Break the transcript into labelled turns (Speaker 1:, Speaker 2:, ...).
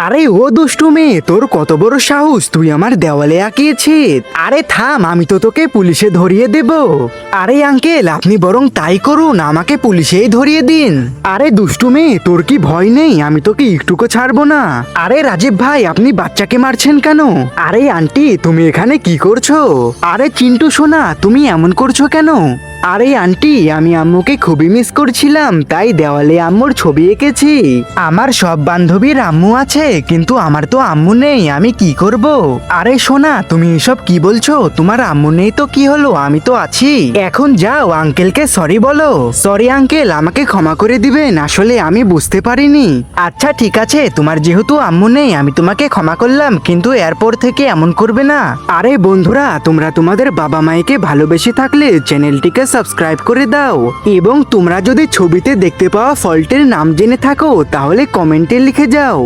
Speaker 1: আরে ও দুষ্টু মেয়ে, তোর কত বড় সাহস, তুই আমার দেওয়ালে আঁকিয়েছিস। আরে থাম, আমি তো তোকে পুলিশে ধরিয়ে দেব। আরে আঙ্কেল, আপনি বরং তাই করুন, আমাকে পুলিশেই ধরিয়ে দিন। আরে দুষ্টু মেয়ে, তোর কি ভয় নেই? আমি তোকে একটুকু ছাড়বো না। আরে রাজীব ভাই, আপনি বাচ্চাকে মারছেন কেন? আরে আন্টি, তুমি এখানে কি করছো? আরে চিন্টু সোনা, তুমি এমন করছো কেন? আরে আন্টি, আমি আম্মুকে খুবই মিস করছিলাম, তাই দেওয়ালে আম্মুর ছবি এঁকেছি। আমার সব বান্ধবীর আম্মু আছে, কিন্তু আমার তো আম্মু নেই, আমি কি করব? আরে সোনা, তুমি এসব কি বলছো? তোমার আম্মু নেই তো কি হলো, আমি তো আছি। এখন যাও, আঙ্কেলকে সরি বলো। সরি আঙ্কেল, আমাকে ক্ষমা করে দিবেন, আসলে আমি বুঝতে পারিনি। আচ্ছা ঠিক আছে, তোমার যেহেতু আম্মু নেই, আমি তোমাকে ক্ষমা করলাম, কিন্তু এরপর থেকে এমন করবে না। আরে বন্ধুরা, তোমরা তোমাদের বাবা মায়েকে ভালোবেসে থাকলে চ্যানেলটিকে সাবস্ক্রাইব করে দাও, এবং তোমরা যদি ছবিতে দেখতে পাওয়া ফল্টের নাম জেনে থাকো তাহলে কমেন্টে লিখে যাও।